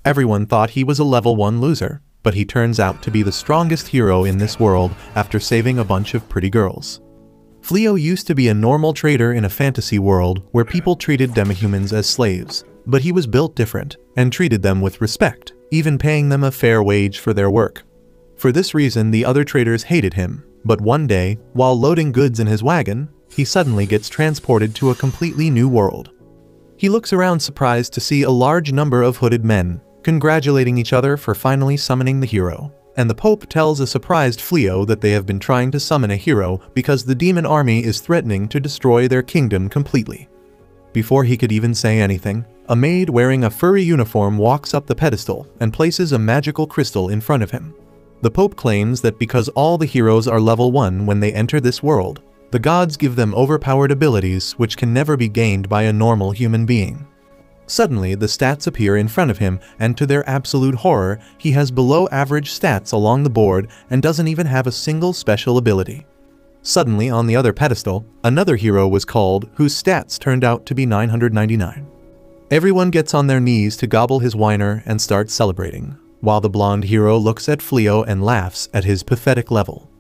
Everyone thought he was a level 1 loser, but he turns out to be the strongest hero in this world after saving a bunch of pretty girls. Flio used to be a normal trader in a fantasy world where people treated demihumans as slaves, but he was built different and treated them with respect, even paying them a fair wage for their work. For this reason, the other traders hated him, but one day, while loading goods in his wagon, he suddenly gets transported to a completely new world. He looks around surprised to see a large number of hooded men, congratulating each other for finally summoning the hero, and the Pope tells a surprised Flio that they have been trying to summon a hero because the demon army is threatening to destroy their kingdom completely. Before he could even say anything, a maid wearing a furry uniform walks up the pedestal and places a magical crystal in front of him. The Pope claims that because all the heroes are level 1 when they enter this world, the gods give them overpowered abilities which can never be gained by a normal human being. Suddenly, the stats appear in front of him, and to their absolute horror, he has below-average stats along the board and doesn't even have a single special ability. Suddenly, on the other pedestal, another hero was called, whose stats turned out to be 999. Everyone gets on their knees to gobble his whiner and starts celebrating, while the blonde hero looks at Flio and laughs at his pathetic level.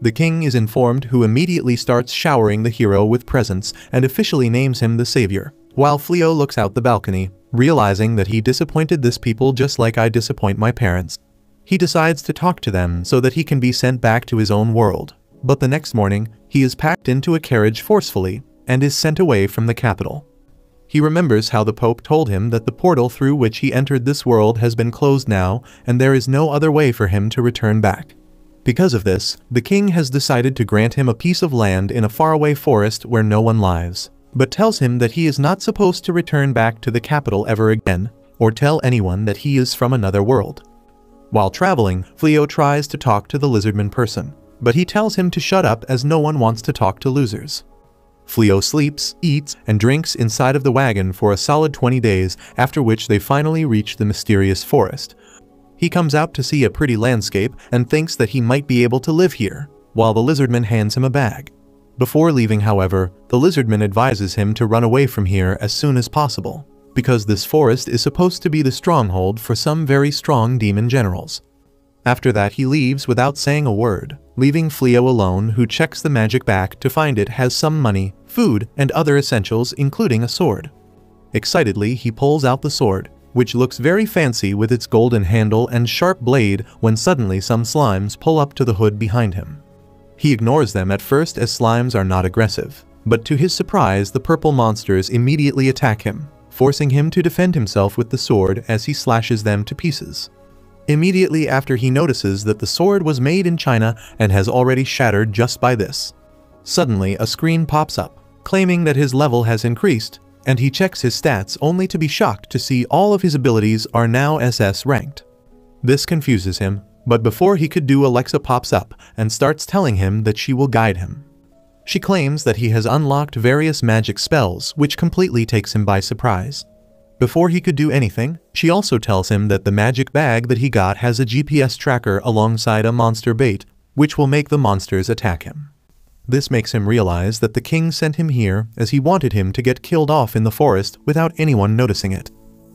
The king is informed, who immediately starts showering the hero with presents and officially names him the savior, while Flio looks out the balcony, realizing that he disappointed this people just like I disappoint my parents. He decides to talk to them so that he can be sent back to his own world, but the next morning, he is packed into a carriage forcefully and is sent away from the capital. He remembers how the Pope told him that the portal through which he entered this world has been closed now, and there is no other way for him to return back. Because of this, the king has decided to grant him a piece of land in a faraway forest where no one lives, but tells him that he is not supposed to return back to the capital ever again, or tell anyone that he is from another world. While traveling, Flio tries to talk to the lizardman person, but he tells him to shut up as no one wants to talk to losers. Flio sleeps, eats, and drinks inside of the wagon for a solid 20 days, after which they finally reach the mysterious forest. He comes out to see a pretty landscape and thinks that he might be able to live here, while the lizardman hands him a bag. Before leaving, however, the lizardman advises him to run away from here as soon as possible, because this forest is supposed to be the stronghold for some very strong demon generals. After that, he leaves without saying a word, leaving Flio alone, who checks the magic bag to find it has some money, food, and other essentials, including a sword. Excitedly, he pulls out the sword, which looks very fancy with its golden handle and sharp blade, when suddenly some slimes pull up to the hood behind him. He ignores them at first as slimes are not aggressive, but to his surprise the purple monsters immediately attack him, forcing him to defend himself with the sword as he slashes them to pieces. Immediately after, he notices that the sword was made in China and has already shattered just by this. Suddenly, a screen pops up, claiming that his level has increased, and he checks his stats only to be shocked to see all of his abilities are now SS ranked. This confuses him, but before he could do, Alexa pops up and starts telling him that she will guide him. She claims that he has unlocked various magic spells, which completely takes him by surprise. Before he could do anything, she also tells him that the magic bag that he got has a GPS tracker alongside a monster bait, which will make the monsters attack him. This makes him realize that the king sent him here as he wanted him to get killed off in the forest without anyone noticing it.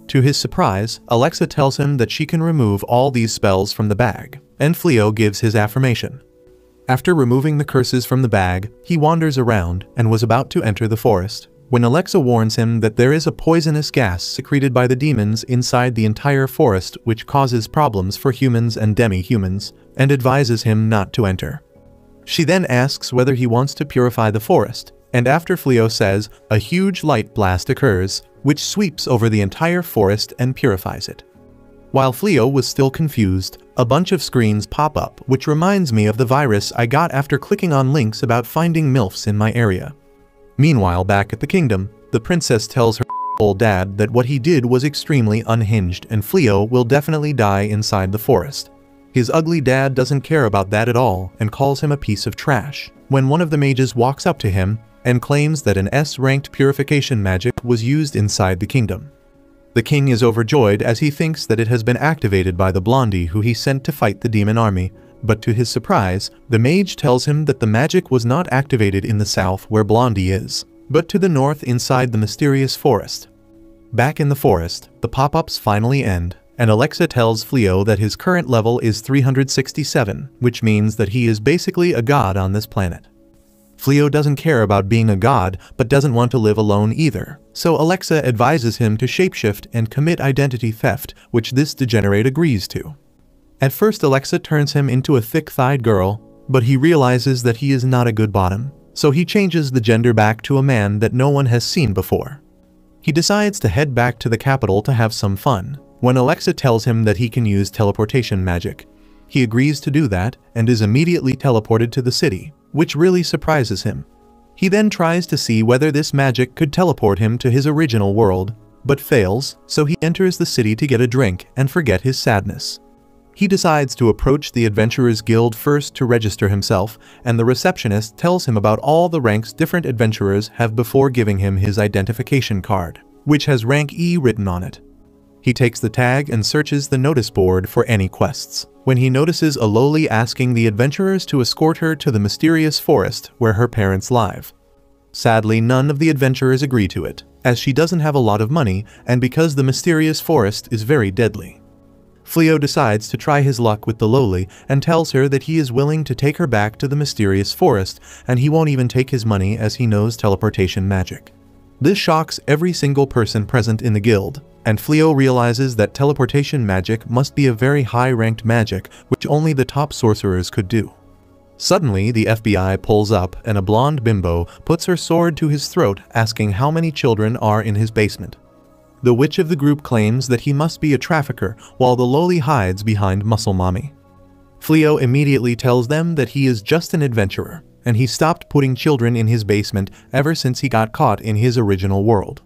To his surprise, Alexa tells him that she can remove all these spells from the bag, and Flio gives his affirmation. After removing the curses from the bag, he wanders around and was about to enter the forest, when Alexa warns him that there is a poisonous gas secreted by the demons inside the entire forest which causes problems for humans and demi-humans, and advises him not to enter. She then asks whether he wants to purify the forest, and after Flio says, a huge light blast occurs, which sweeps over the entire forest and purifies it. While Flio was still confused, a bunch of screens pop up, which reminds me of the virus I got after clicking on links about finding MILFs in my area. Meanwhile, back at the kingdom, the princess tells her old dad that what he did was extremely unhinged and Flio will definitely die inside the forest. His ugly dad doesn't care about that at all and calls him a piece of trash, when one of the mages walks up to him and claims that an S-ranked purification magic was used inside the kingdom. The king is overjoyed as he thinks that it has been activated by the blondie who he sent to fight the demon army, but to his surprise, the mage tells him that the magic was not activated in the south where Blondie is, but to the north inside the mysterious forest. Back in the forest, the pop-ups finally end, and Alexa tells Flio that his current level is 367, which means that he is basically a god on this planet. Flio doesn't care about being a god, but doesn't want to live alone either, so Alexa advises him to shapeshift and commit identity theft, which this degenerate agrees to. At first Alexa turns him into a thick-thighed girl, but he realizes that he is not a good bottom, so he changes the gender back to a man that no one has seen before. He decides to head back to the capital to have some fun, when Alexa tells him that he can use teleportation magic. He agrees to do that, and is immediately teleported to the city, which really surprises him. He then tries to see whether this magic could teleport him to his original world, but fails, so he enters the city to get a drink and forget his sadness. He decides to approach the Adventurers Guild first to register himself, and the receptionist tells him about all the ranks different adventurers have before giving him his identification card, which has rank E written on it. He takes the tag and searches the notice board for any quests, when he notices a lowly asking the adventurers to escort her to the mysterious forest where her parents live. Sadly, none of the adventurers agree to it, as she doesn't have a lot of money and because the mysterious forest is very deadly. Flio decides to try his luck with the lowly and tells her that he is willing to take her back to the mysterious forest, and he won't even take his money as he knows teleportation magic. This shocks every single person present in the guild, and Flio realizes that teleportation magic must be a very high-ranked magic which only the top sorcerers could do. Suddenly, the FBI pulls up and a blonde bimbo puts her sword to his throat asking how many children are in his basement. The witch of the group claims that he must be a trafficker, while the lowly hides behind Muscle Mommy. Flio immediately tells them that he is just an adventurer, and he stopped putting children in his basement ever since he got caught in his original world.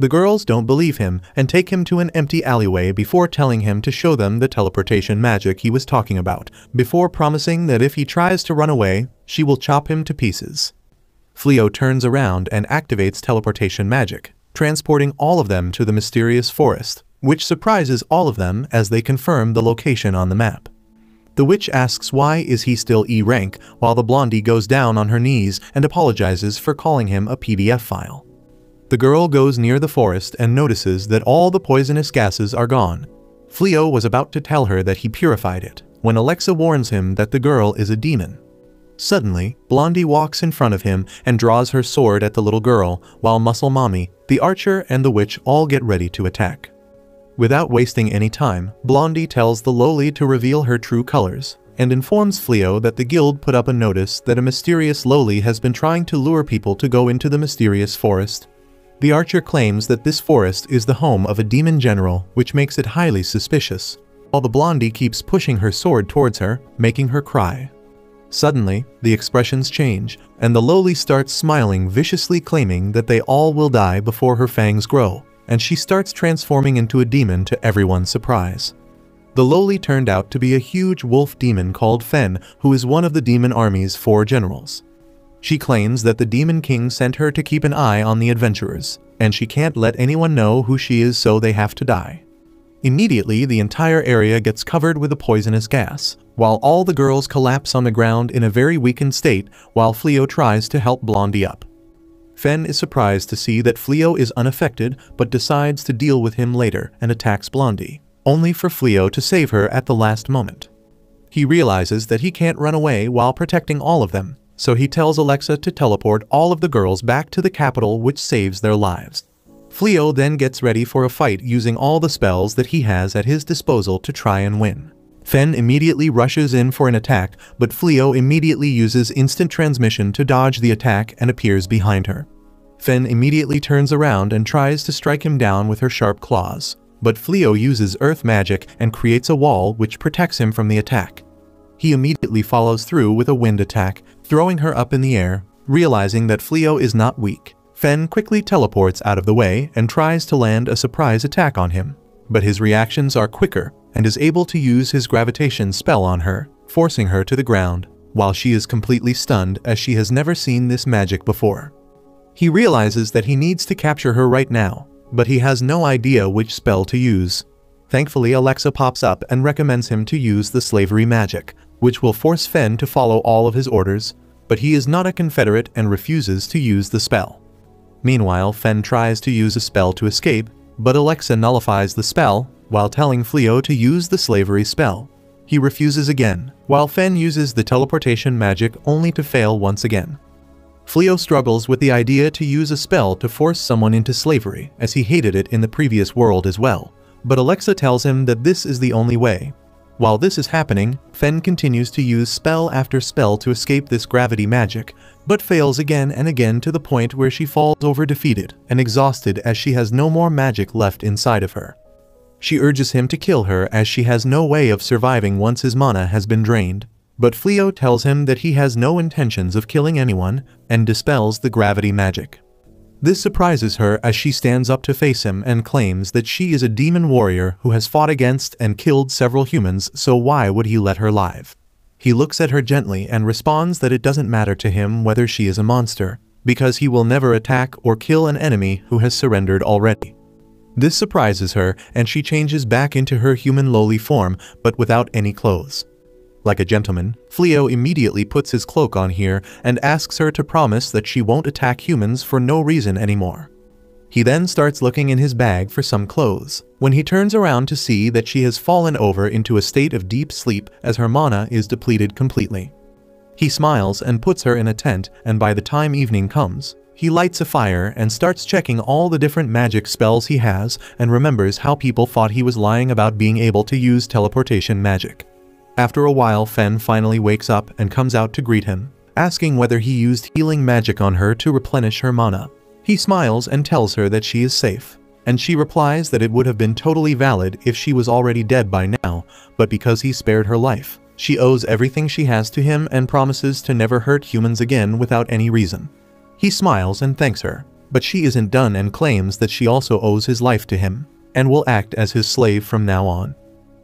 The girls don't believe him and take him to an empty alleyway before telling him to show them the teleportation magic he was talking about, before promising that if he tries to run away, she will chop him to pieces. Flio turns around and activates teleportation magic, transporting all of them to the mysterious forest, which surprises all of them as they confirm the location on the map. The witch asks why is he still E rank, while the blondie goes down on her knees and apologizes for calling him a PDF file. The girl goes near the forest and notices that all the poisonous gases are gone. Flio was about to tell her that he purified it, when Alexa warns him that the girl is a demon. Suddenly, Blondie walks in front of him and draws her sword at the little girl, while Muscle Mommy, the archer and the witch all get ready to attack. Without wasting any time, Blondie tells the lowly to reveal her true colors, and informs Flio that the guild put up a notice that a mysterious lowly has been trying to lure people to go into the mysterious forest. The archer claims that this forest is the home of a demon general, which makes it highly suspicious, while the blondie keeps pushing her sword towards her, making her cry. Suddenly, the expressions change, and the lowly starts smiling viciously, claiming that they all will die before her fangs grow, and she starts transforming into a demon to everyone's surprise. The lowly turned out to be a huge wolf demon called Fen, who is one of the demon army's 4 generals. She claims that the Demon King sent her to keep an eye on the adventurers, and she can't let anyone know who she is, so they have to die. Immediately, the entire area gets covered with a poisonous gas, while all the girls collapse on the ground in a very weakened state while Flio tries to help Blondie up. Fen is surprised to see that Flio is unaffected but decides to deal with him later and attacks Blondie, only for Flio to save her at the last moment. He realizes that he can't run away while protecting all of them, so he tells Alexa to teleport all of the girls back to the capital, which saves their lives. Flio then gets ready for a fight using all the spells that he has at his disposal to try and win. Fen immediately rushes in for an attack, but Flio immediately uses instant transmission to dodge the attack and appears behind her. Fen immediately turns around and tries to strike him down with her sharp claws, but Flio uses earth magic and creates a wall which protects him from the attack. He immediately follows through with a wind attack, throwing her up in the air. Realizing that Flio is not weak, Fen quickly teleports out of the way and tries to land a surprise attack on him, but his reactions are quicker and is able to use his gravitation spell on her, forcing her to the ground, while she is completely stunned as she has never seen this magic before. He realizes that he needs to capture her right now, but he has no idea which spell to use. Thankfully, Alexa pops up and recommends him to use the slavery magic, which will force Fen to follow all of his orders, but he is not a Confederate and refuses to use the spell. Meanwhile, Fen tries to use a spell to escape, but Alexa nullifies the spell, while telling Flio to use the slavery spell. He refuses again, while Fen uses the teleportation magic only to fail once again. Flio struggles with the idea to use a spell to force someone into slavery, as he hated it in the previous world as well, but Alexa tells him that this is the only way. While this is happening, Fen continues to use spell after spell to escape this gravity magic, but fails again and again to the point where she falls over defeated and exhausted as she has no more magic left inside of her. She urges him to kill her as she has no way of surviving once his mana has been drained, but Flio tells him that he has no intentions of killing anyone and dispels the gravity magic. This surprises her as she stands up to face him and claims that she is a demon warrior who has fought against and killed several humans, so why would he let her live? He looks at her gently and responds that it doesn't matter to him whether she is a monster, because he will never attack or kill an enemy who has surrendered already. This surprises her and she changes back into her human lowly form, but without any clothes. Like a gentleman, Flio immediately puts his cloak on here and asks her to promise that she won't attack humans for no reason anymore. He then starts looking in his bag for some clothes, when he turns around to see that she has fallen over into a state of deep sleep as her mana is depleted completely. He smiles and puts her in a tent, and by the time evening comes, he lights a fire and starts checking all the different magic spells he has and remembers how people thought he was lying about being able to use teleportation magic. After a while, Fen finally wakes up and comes out to greet him, asking whether he used healing magic on her to replenish her mana. He smiles and tells her that she is safe, and she replies that it would have been totally valid if she was already dead by now, but because he spared her life, she owes everything she has to him and promises to never hurt humans again without any reason. He smiles and thanks her, but she isn't done and claims that she also owes his life to him, and will act as his slave from now on.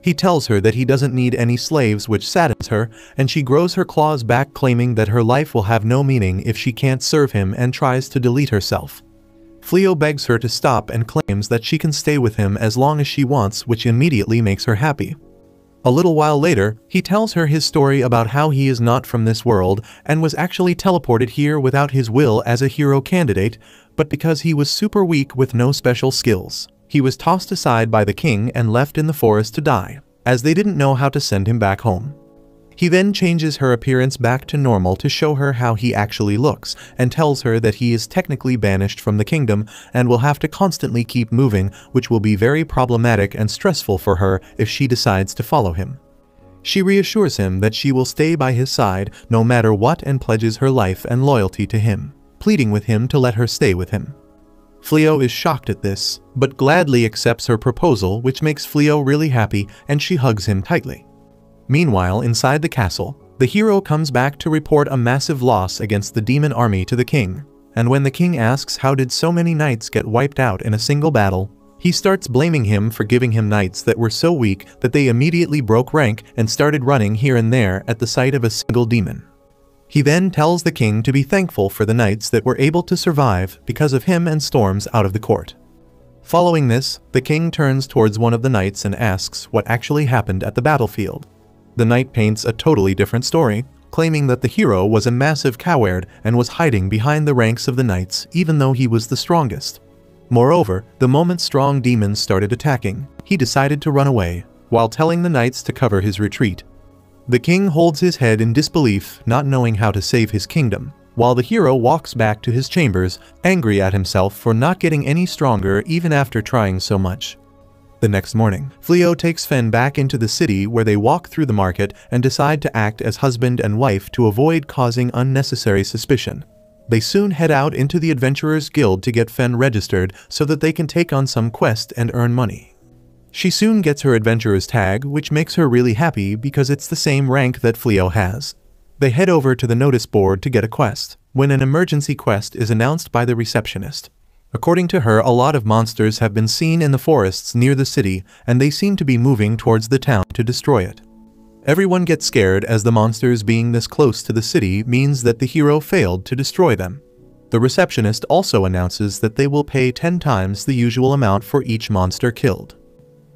He tells her that he doesn't need any slaves, which saddens her, and she grows her claws back, claiming that her life will have no meaning if she can't serve him, and tries to delete herself. Flio begs her to stop and claims that she can stay with him as long as she wants, which immediately makes her happy. A little while later, he tells her his story about how he is not from this world and was actually teleported here without his will as a hero candidate, but because he was super weak with no special skills. He was tossed aside by the king and left in the forest to die, as they didn't know how to send him back home. He then changes her appearance back to normal to show her how he actually looks, and tells her that he is technically banished from the kingdom and will have to constantly keep moving, which will be very problematic and stressful for her if she decides to follow him. She reassures him that she will stay by his side no matter what and pledges her life and loyalty to him, pleading with him to let her stay with him. Flio is shocked at this, but gladly accepts her proposal, which makes Flio really happy, and she hugs him tightly. Meanwhile, inside the castle, the hero comes back to report a massive loss against the demon army to the king, and when the king asks how did so many knights get wiped out in a single battle, he starts blaming him for giving him knights that were so weak that they immediately broke rank and started running here and there at the sight of a single demon. He then tells the king to be thankful for the knights that were able to survive because of him and storms out of the court. Following this, the king turns towards one of the knights and asks what actually happened at the battlefield. The knight paints a totally different story, claiming that the hero was a massive coward and was hiding behind the ranks of the knights even though he was the strongest. Moreover, the moment strong demons started attacking, he decided to run away, while telling the knights to cover his retreat. The king holds his head in disbelief, not knowing how to save his kingdom, while the hero walks back to his chambers, angry at himself for not getting any stronger even after trying so much. The next morning, Flio takes Fen back into the city where they walk through the market and decide to act as husband and wife to avoid causing unnecessary suspicion. They soon head out into the Adventurers Guild to get Fen registered so that they can take on some quest and earn money. She soon gets her adventurer's tag, which makes her really happy because it's the same rank that Flio has. They head over to the notice board to get a quest, when an emergency quest is announced by the receptionist. According to her, a lot of monsters have been seen in the forests near the city, and they seem to be moving towards the town to destroy it. Everyone gets scared as the monsters being this close to the city means that the hero failed to destroy them. The receptionist also announces that they will pay 10 times the usual amount for each monster killed.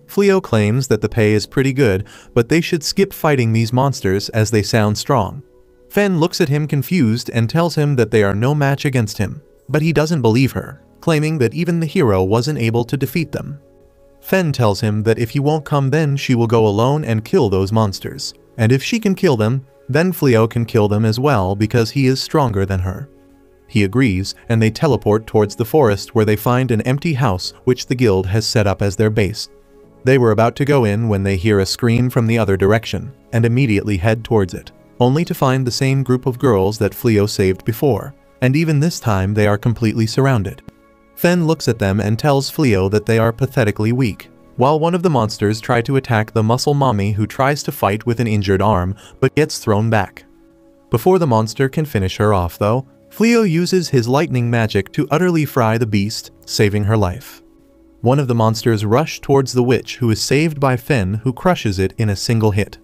Flio claims that the pay is pretty good, but they should skip fighting these monsters as they sound strong. Fen looks at him confused and tells him that they are no match against him, but he doesn't believe her, claiming that even the hero wasn't able to defeat them. Fen tells him that if he won't come then she will go alone and kill those monsters. And if she can kill them, then Flio can kill them as well because he is stronger than her. He agrees, and they teleport towards the forest where they find an empty house which the guild has set up as their base. They were about to go in when they hear a scream from the other direction, and immediately head towards it, only to find the same group of girls that Flio saved before, and even this time they are completely surrounded. Fen looks at them and tells Flio that they are pathetically weak, while one of the monsters try to attack the muscle mommy who tries to fight with an injured arm but gets thrown back. Before the monster can finish her off though, Flio uses his lightning magic to utterly fry the beast, saving her life. One of the monsters rush towards the witch who is saved by Fen, who crushes it in a single hit.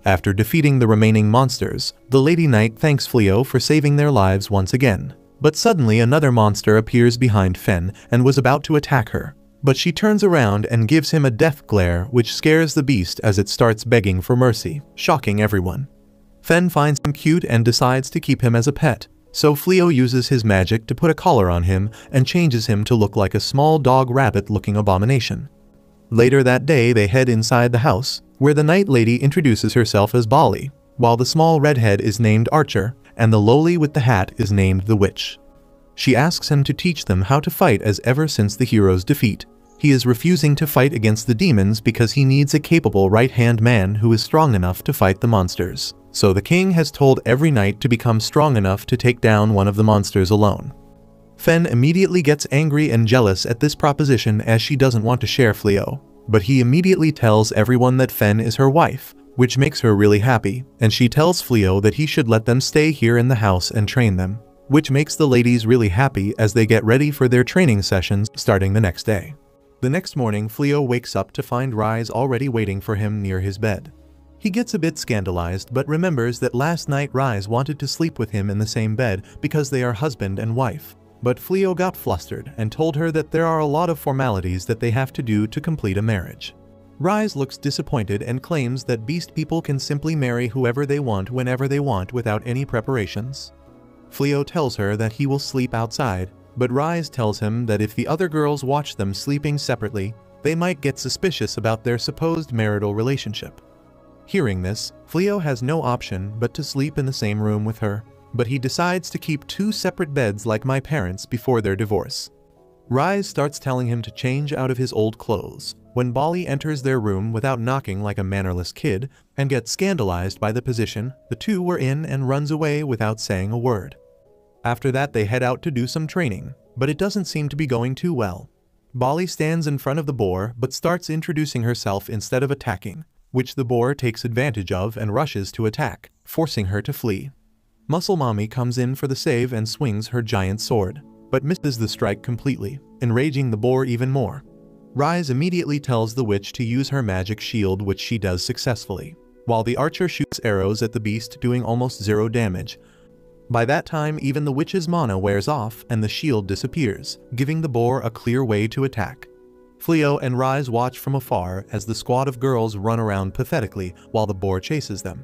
After defeating the remaining monsters, the Lady Knight thanks Flio for saving their lives once again. But suddenly another monster appears behind Fen and was about to attack her. But she turns around and gives him a death glare which scares the beast as it starts begging for mercy, shocking everyone. Fen finds him cute and decides to keep him as a pet, so Flio uses his magic to put a collar on him and changes him to look like a small dog rabbit-looking abomination. Later that day they head inside the house, where the Night Lady introduces herself as Bali, while the small redhead is named Archer, and the lowly with the hat is named the Witch. She asks him to teach them how to fight as ever since the hero's defeat. He is refusing to fight against the demons because he needs a capable right-hand man who is strong enough to fight the monsters. So the king has told every knight to become strong enough to take down one of the monsters alone. Fen immediately gets angry and jealous at this proposition as she doesn't want to share Flio, but he immediately tells everyone that Fen is her wife, which makes her really happy, and she tells Flio that he should let them stay here in the house and train them, which makes the ladies really happy as they get ready for their training sessions starting the next day. The next morning, Flio wakes up to find Rise already waiting for him near his bed. He gets a bit scandalized but remembers that last night Rise wanted to sleep with him in the same bed because they are husband and wife. But Flio got flustered and told her that there are a lot of formalities that they have to do to complete a marriage. Rise looks disappointed and claims that beast people can simply marry whoever they want whenever they want without any preparations. Flio tells her that he will sleep outside, but Rise tells him that if the other girls watch them sleeping separately, they might get suspicious about their supposed marital relationship. Hearing this, Flio has no option but to sleep in the same room with her, but he decides to keep 2 separate beds like my parents before their divorce. Rise starts telling him to change out of his old clothes, when Bali enters their room without knocking like a mannerless kid, and gets scandalized by the position the two were in and runs away without saying a word. After that they head out to do some training, but it doesn't seem to be going too well. Bali stands in front of the boar but starts introducing herself instead of attacking, which the boar takes advantage of and rushes to attack, forcing her to flee. Muscle Mommy comes in for the save and swings her giant sword, but misses the strike completely, enraging the boar even more. Rise immediately tells the witch to use her magic shield, which she does successfully, while the archer shoots arrows at the beast doing almost 0 damage. By that time even the witch's mana wears off and the shield disappears, giving the boar a clear way to attack. Flio and Rise watch from afar as the squad of girls run around pathetically while the boar chases them.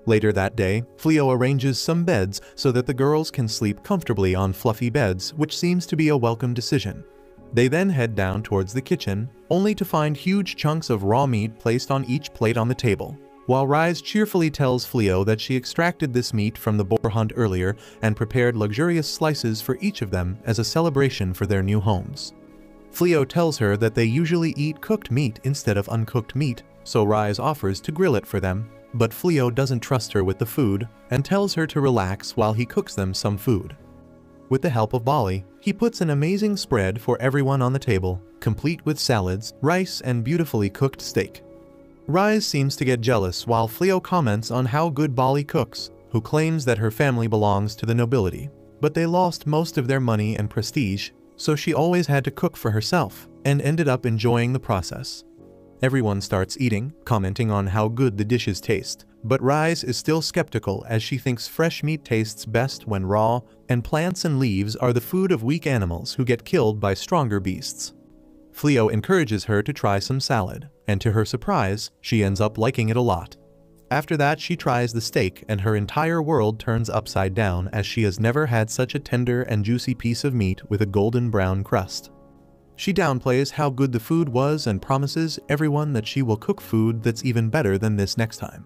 Later that day, Flio arranges some beds so that the girls can sleep comfortably on fluffy beds, which seems to be a welcome decision. They then head down towards the kitchen, only to find huge chunks of raw meat placed on each plate on the table, while Rise cheerfully tells Flio that she extracted this meat from the boar hunt earlier and prepared luxurious slices for each of them as a celebration for their new homes. Flio tells her that they usually eat cooked meat instead of uncooked meat, so Rise offers to grill it for them, but Flio doesn't trust her with the food and tells her to relax while he cooks them some food. With the help of Bali, he puts an amazing spread for everyone on the table, complete with salads, rice, and beautifully cooked steak. Rise seems to get jealous while Flio comments on how good Bali cooks, who claims that her family belongs to the nobility, but they lost most of their money and prestige, so she always had to cook for herself, and ended up enjoying the process. Everyone starts eating, commenting on how good the dishes taste, but Rise is still skeptical as she thinks fresh meat tastes best when raw, and plants and leaves are the food of weak animals who get killed by stronger beasts. Flio encourages her to try some salad, and to her surprise, she ends up liking it a lot. After that she tries the steak and her entire world turns upside down as she has never had such a tender and juicy piece of meat with a golden brown crust. She downplays how good the food was and promises everyone that she will cook food that's even better than this next time.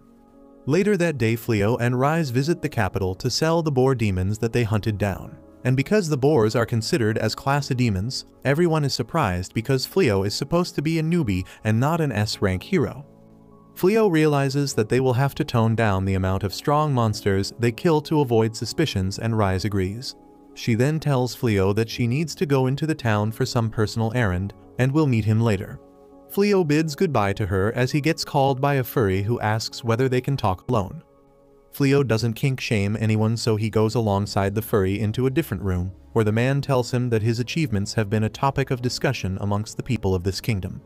Later that day, Flio and Rise visit the capital to sell the boar demons that they hunted down. And because the boars are considered as class of demons, everyone is surprised because Flio is supposed to be a newbie and not an S-rank hero. Flio realizes that they will have to tone down the amount of strong monsters they kill to avoid suspicions, and Rise agrees. She then tells Flio that she needs to go into the town for some personal errand and will meet him later. Flio bids goodbye to her as he gets called by a furry who asks whether they can talk alone. Flio doesn't kink shame anyone, so he goes alongside the furry into a different room, where the man tells him that his achievements have been a topic of discussion amongst the people of this kingdom.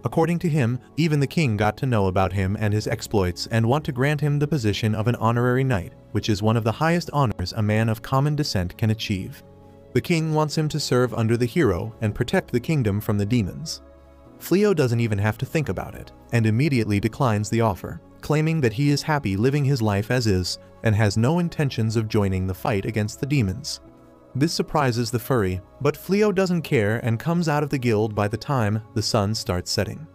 According to him, even the king got to know about him and his exploits and want to grant him the position of an honorary knight, which is one of the highest honors a man of common descent can achieve. The king wants him to serve under the hero and protect the kingdom from the demons. Flio doesn't even have to think about it, and immediately declines the offer, claiming that he is happy living his life as is and has no intentions of joining the fight against the demons. This surprises the furry, but Flio doesn't care and comes out of the guild by the time the sun starts setting.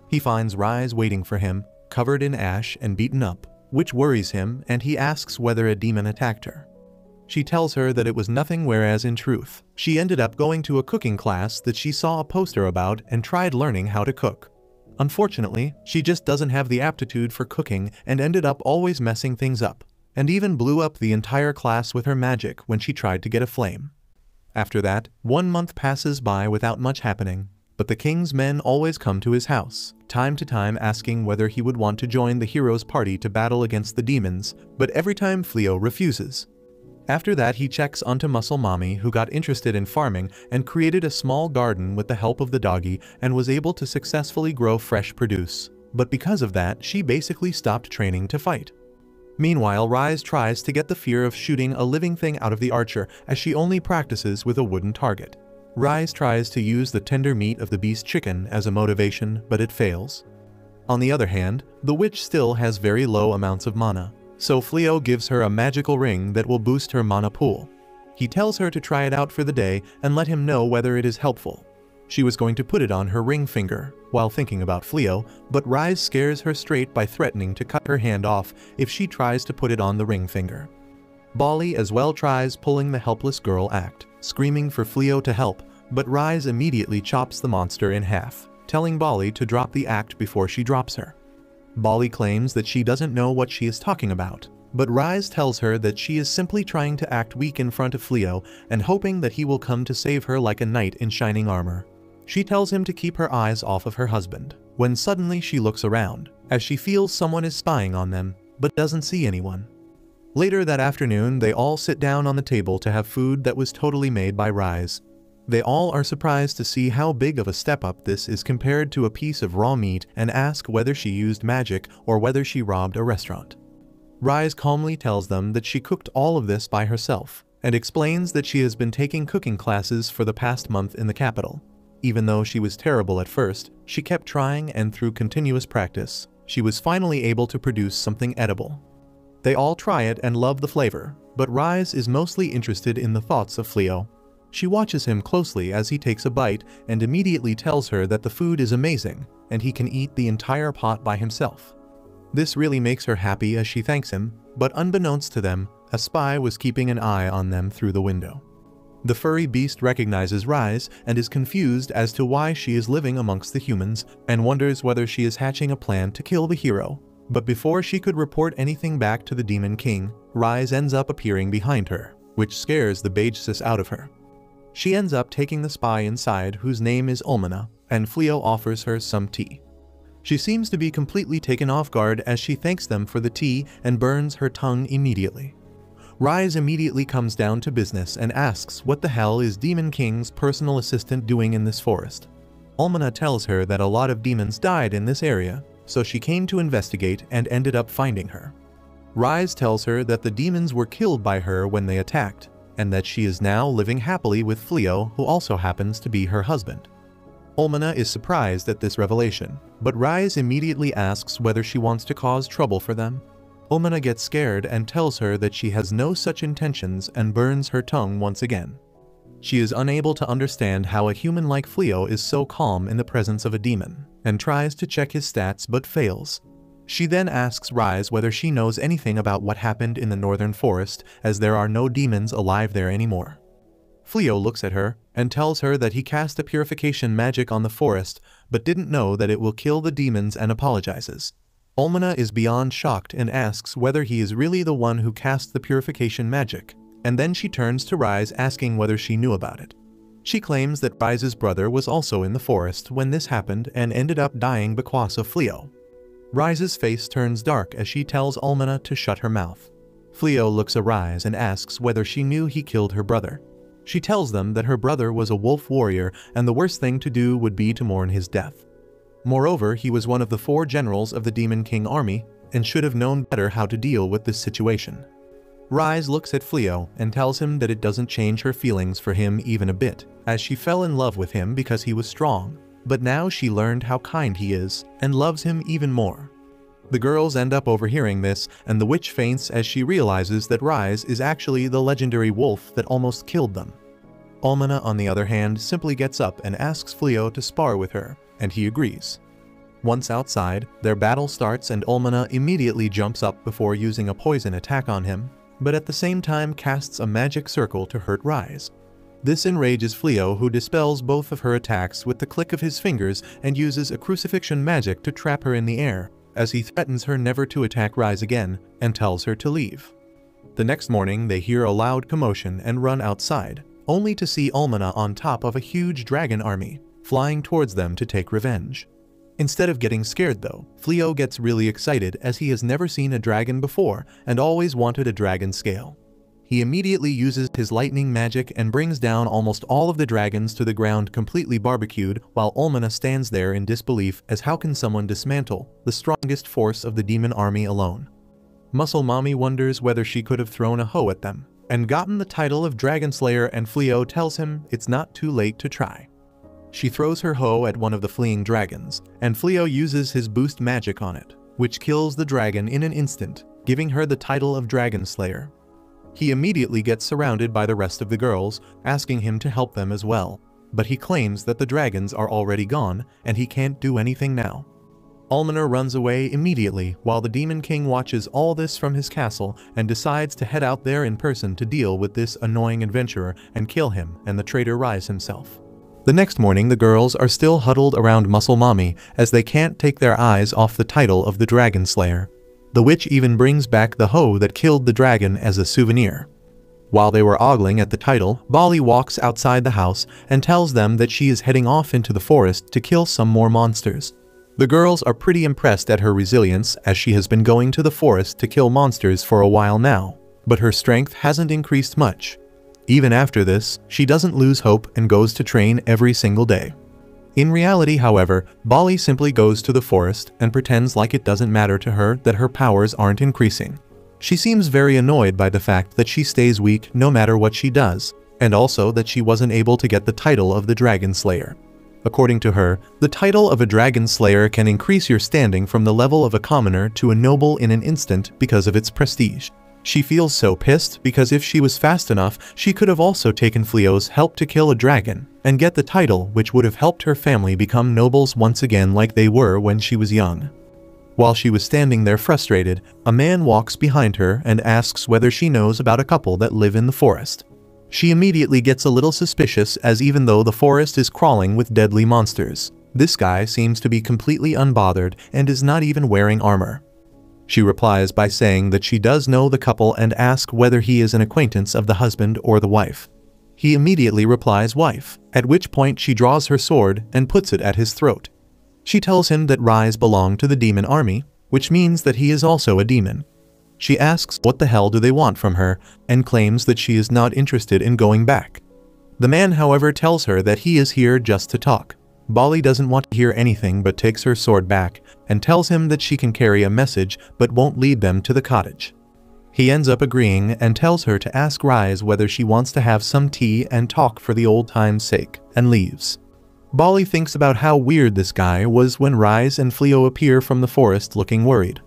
He finds Rise waiting for him, covered in ash and beaten up, which worries him, and he asks whether a demon attacked her. She tells her that it was nothing, whereas in truth, she ended up going to a cooking class that she saw a poster about and tried learning how to cook. Unfortunately, she just doesn't have the aptitude for cooking and ended up always messing things up, and even blew up the entire class with her magic when she tried to get a flame. After that, 1 month passes by without much happening, but the king's men always come to his house, time to time asking whether he would want to join the hero's party to battle against the demons, but every time Flio refuses. After that, he checks onto Muscle Mommy, who got interested in farming and created a small garden with the help of the doggy and was able to successfully grow fresh produce. But because of that, she basically stopped training to fight. Meanwhile, Rise tries to get the fear of shooting a living thing out of the archer, as she only practices with a wooden target. Rise tries to use the tender meat of the beast chicken as a motivation, but it fails. On the other hand, the witch still has very low amounts of mana, so Flio gives her a magical ring that will boost her mana pool. He tells her to try it out for the day and let him know whether it is helpful. She was going to put it on her ring finger while thinking about Flio, but Rise scares her straight by threatening to cut her hand off if she tries to put it on the ring finger. Bali as well tries pulling the helpless girl act, screaming for Flio to help, but Rise immediately chops the monster in half, telling Bali to drop the act before she drops her. Bali claims that she doesn't know what she is talking about, but Rise tells her that she is simply trying to act weak in front of Flio and hoping that he will come to save her like a knight in shining armor. She tells him to keep her eyes off of her husband, when suddenly she looks around, as she feels someone is spying on them, but doesn't see anyone. Later that afternoon, they all sit down on the table to have food that was totally made by Rise. They all are surprised to see how big of a step up this is compared to a piece of raw meat and ask whether she used magic or whether she robbed a restaurant. Rise calmly tells them that she cooked all of this by herself, and explains that she has been taking cooking classes for the past month in the capital. Even though she was terrible at first, she kept trying, and through continuous practice, she was finally able to produce something edible. They all try it and love the flavor, but Rise is mostly interested in the thoughts of Flio. She watches him closely as he takes a bite and immediately tells her that the food is amazing and he can eat the entire pot by himself. This really makes her happy as she thanks him, but unbeknownst to them, a spy was keeping an eye on them through the window. The furry beast recognizes Rise and is confused as to why she is living amongst the humans and wonders whether she is hatching a plan to kill the hero. But before she could report anything back to the Demon King, Rise ends up appearing behind her, which scares the bejesus out of her. She ends up taking the spy inside, whose name is Ulmana, and Flio offers her some tea. She seems to be completely taken off guard as she thanks them for the tea and burns her tongue immediately. Rise immediately comes down to business and asks what the hell is Demon King's personal assistant doing in this forest. Ulmana tells her that a lot of demons died in this area, so she came to investigate and ended up finding her. Rise tells her that the demons were killed by her when they attacked, and that she is now living happily with Flio, who also happens to be her husband. Ulmana is surprised at this revelation, but Rise immediately asks whether she wants to cause trouble for them. Ulmana gets scared and tells her that she has no such intentions and burns her tongue once again. She is unable to understand how a human like Flio is so calm in the presence of a demon, and tries to check his stats but fails. She then asks Rise whether she knows anything about what happened in the northern forest, as there are no demons alive there anymore. Flio looks at her and tells her that he cast a purification magic on the forest but didn't know that it will kill the demons and apologizes. Almana is beyond shocked and asks whether he is really the one who cast the purification magic, and then she turns to Rise asking whether she knew about it. She claims that Rise's brother was also in the forest when this happened and ended up dying because of Flio. Rise's face turns dark as she tells Almana to shut her mouth. Flio looks at Rise and asks whether she knew he killed her brother. She tells them that her brother was a wolf warrior and the worst thing to do would be to mourn his death. Moreover, he was one of the 4 generals of the Demon King army and should have known better how to deal with this situation. Rise looks at Flio and tells him that it doesn't change her feelings for him even a bit, as she fell in love with him because he was strong, but now she learned how kind he is and loves him even more. The girls end up overhearing this, and the witch faints as she realizes that Rise is actually the legendary wolf that almost killed them. Almana, on the other hand, simply gets up and asks Flio to spar with her, and he agrees. Once outside, their battle starts and Almana immediately jumps up before using a poison attack on him, but at the same time casts a magic circle to hurt Rise. This enrages Flio, who dispels both of her attacks with the click of his fingers and uses a crucifixion magic to trap her in the air, as he threatens her never to attack Rise again and tells her to leave. The next morning they hear a loud commotion and run outside, only to see Almana on top of a huge dragon army, flying towards them to take revenge. Instead of getting scared though, Flio gets really excited as he has never seen a dragon before and always wanted a dragon scale. He immediately uses his lightning magic and brings down almost all of the dragons to the ground completely barbecued, while Almana stands there in disbelief as how can someone dismantle the strongest force of the demon army alone. Muscle Mommy wonders whether she could have thrown a hoe at them and gotten the title of Dragon Slayer, and Flio tells him it's not too late to try. She throws her hoe at one of the fleeing dragons, and Flio uses his boost magic on it, which kills the dragon in an instant, giving her the title of Dragon Slayer. He immediately gets surrounded by the rest of the girls, asking him to help them as well, but he claims that the dragons are already gone and he can't do anything now. Almana runs away immediately while the Demon King watches all this from his castle and decides to head out there in person to deal with this annoying adventurer and kill him and the traitor Rise himself. The next morning the girls are still huddled around Muscle Mommy as they can't take their eyes off the title of the Dragon Slayer. The witch even brings back the hoe that killed the dragon as a souvenir. While they were ogling at the title, Bali walks outside the house and tells them that she is heading off into the forest to kill some more monsters. The girls are pretty impressed at her resilience as she has been going to the forest to kill monsters for a while now, but her strength hasn't increased much. Even after this, she doesn't lose hope and goes to train every single day. In reality, however, Bali simply goes to the forest and pretends like it doesn't matter to her that her powers aren't increasing. She seems very annoyed by the fact that she stays weak no matter what she does, and also that she wasn't able to get the title of the Dragon Slayer. According to her, the title of a Dragon Slayer can increase your standing from the level of a commoner to a noble in an instant because of its prestige. She feels so pissed because if she was fast enough, she could have also taken Flio's help to kill a dragon and get the title, which would have helped her family become nobles once again like they were when she was young. While she was standing there frustrated, a man walks behind her and asks whether she knows about a couple that live in the forest. She immediately gets a little suspicious as even though the forest is crawling with deadly monsters, this guy seems to be completely unbothered and is not even wearing armor. She replies by saying that she does know the couple and asks whether he is an acquaintance of the husband or the wife. He immediately replies wife, at which point she draws her sword and puts it at his throat. She tells him that Rise belonged to the demon army, which means that he is also a demon. She asks what the hell do they want from her and claims that she is not interested in going back. The man, however, tells her that he is here just to talk. Bali doesn't want to hear anything but takes her sword back and tells him that she can carry a message but won't lead them to the cottage. He ends up agreeing and tells her to ask Rise whether she wants to have some tea and talk for the old time's sake, and leaves. Bali thinks about how weird this guy was when Rise and Flio appear from the forest looking worried.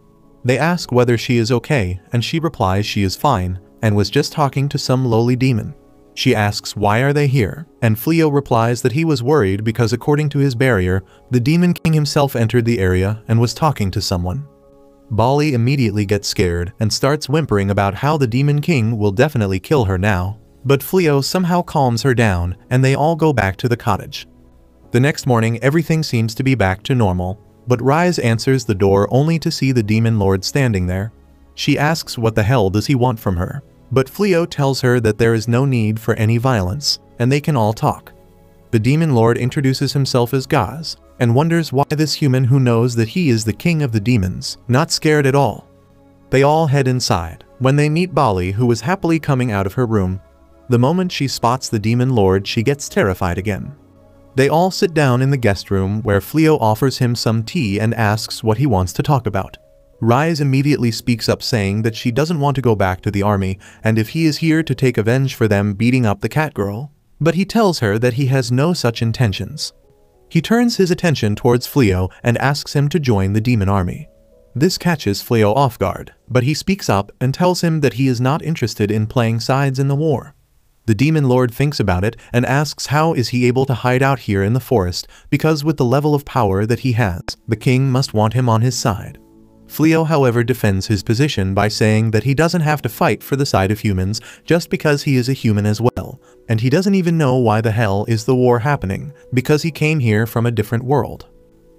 They ask whether she is okay and she replies she is fine and was just talking to some lowly demon. She asks why are they here, and Flio replies that he was worried because according to his barrier, the Demon King himself entered the area and was talking to someone. Bali immediately gets scared and starts whimpering about how the Demon King will definitely kill her now, but Flio somehow calms her down and they all go back to the cottage. The next morning everything seems to be back to normal, but Rise answers the door only to see the Demon Lord standing there. She asks what the hell does he want from her, but Flio tells her that there is no need for any violence, and they can all talk. The Demon Lord introduces himself as Gaz, and wonders why this human who knows that he is the king of the demons, not scared at all. They all head inside, when they meet Bali who was happily coming out of her room. The moment she spots the Demon Lord she gets terrified again. They all sit down in the guest room where Flio offers him some tea and asks what he wants to talk about. Rise immediately speaks up saying that she doesn't want to go back to the army and if he is here to take revenge for them beating up the cat girl, but he tells her that he has no such intentions. He turns his attention towards Flio and asks him to join the demon army. This catches Flio off guard, but he speaks up and tells him that he is not interested in playing sides in the war. The Demon Lord thinks about it and asks how is he able to hide out here in the forest because with the level of power that he has, the king must want him on his side. Flio however defends his position by saying that he doesn't have to fight for the side of humans just because he is a human as well, and he doesn't even know why the hell is the war happening, because he came here from a different world.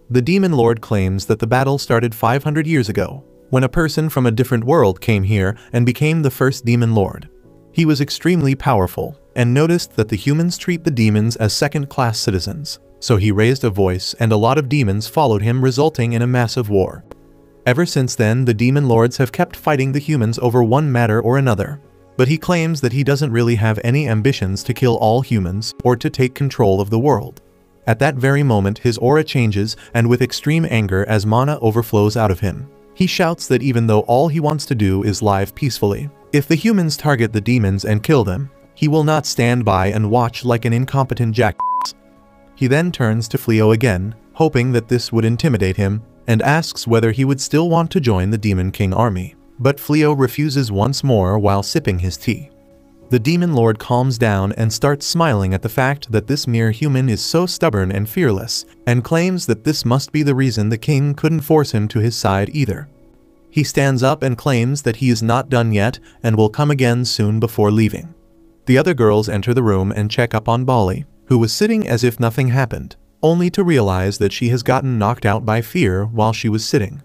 The Demon Lord claims that the battle started 500 years ago, when a person from a different world came here and became the first Demon Lord. He was extremely powerful, and noticed that the humans treat the demons as second-class citizens, so he raised a voice and a lot of demons followed him resulting in a massive war. Ever since then the Demon Lords have kept fighting the humans over one matter or another, but he claims that he doesn't really have any ambitions to kill all humans or to take control of the world. At that very moment his aura changes and with extreme anger as mana overflows out of him, he shouts that even though all he wants to do is live peacefully, if the humans target the demons and kill them, he will not stand by and watch like an incompetent jackass. He then turns to Flio again, hoping that this would intimidate him, and asks whether he would still want to join the Demon King army, but Flio refuses once more while sipping his tea. The Demon Lord calms down and starts smiling at the fact that this mere human is so stubborn and fearless, and claims that this must be the reason the king couldn't force him to his side either. He stands up and claims that he is not done yet and will come again soon before leaving. The other girls enter the room and check up on Bali, who was sitting as if nothing happened, only to realize that she has gotten knocked out by fear while she was sitting.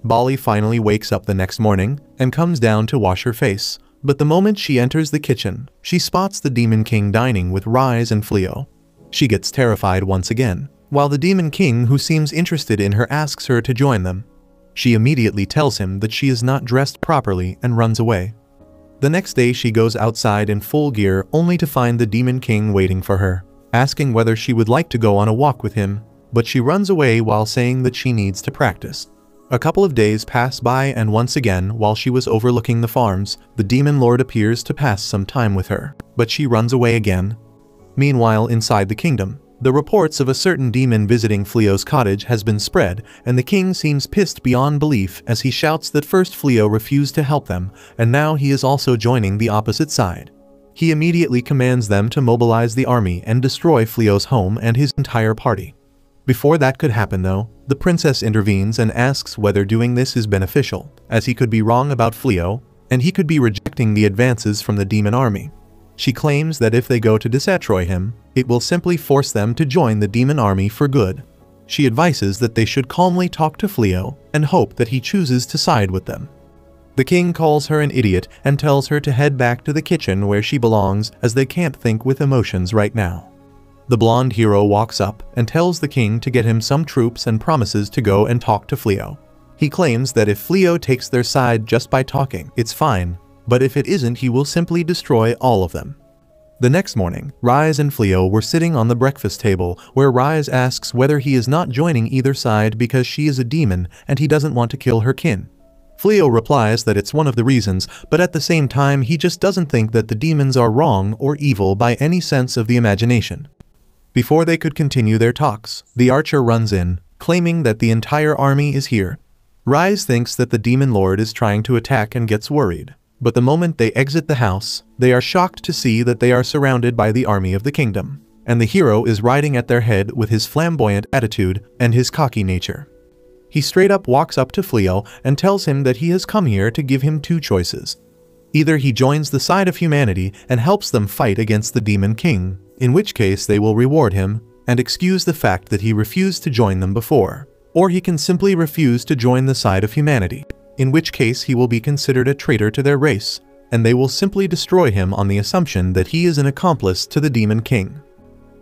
Bali finally wakes up the next morning and comes down to wash her face, but the moment she enters the kitchen, she spots the Demon King dining with Rise and Flio. She gets terrified once again, while the Demon King who seems interested in her asks her to join them. She immediately tells him that she is not dressed properly and runs away. The next day she goes outside in full gear only to find the Demon King waiting for her, asking whether she would like to go on a walk with him, but she runs away while saying that she needs to practice. A couple of days pass by and once again while she was overlooking the farms, the Demon Lord appears to pass some time with her, but she runs away again. Meanwhile inside the kingdom, the reports of a certain demon visiting Flio's cottage has been spread, and the king seems pissed beyond belief as he shouts that first Flio refused to help them, and now he is also joining the opposite side. He immediately commands them to mobilize the army and destroy Flio's home and his entire party. Before that could happen though, the princess intervenes and asks whether doing this is beneficial, as he could be wrong about Flio, and he could be rejecting the advances from the demon army. She claims that if they go to destroy him, it will simply force them to join the demon army for good. She advises that they should calmly talk to Flio and hope that he chooses to side with them. The king calls her an idiot and tells her to head back to the kitchen where she belongs as they can't think with emotions right now. The blonde hero walks up and tells the king to get him some troops and promises to go and talk to Flio. He claims that if Flio takes their side just by talking, it's fine, but if it isn't he will simply destroy all of them. The next morning, Rise and Flio were sitting on the breakfast table where Rise asks whether he is not joining either side because she is a demon and he doesn't want to kill her kin. Flio replies that it's one of the reasons, but at the same time he just doesn't think that the demons are wrong or evil by any sense of the imagination. Before they could continue their talks, the archer runs in, claiming that the entire army is here. Rise thinks that the demon lord is trying to attack and gets worried. But the moment they exit the house, they are shocked to see that they are surrounded by the army of the kingdom, and the hero is riding at their head with his flamboyant attitude and his cocky nature. He straight up walks up to Flio and tells him that he has come here to give him two choices. Either he joins the side of humanity and helps them fight against the Demon King, in which case they will reward him and excuse the fact that he refused to join them before, or he can simply refuse to join the side of humanity, in which case he will be considered a traitor to their race, and they will simply destroy him on the assumption that he is an accomplice to the Demon King.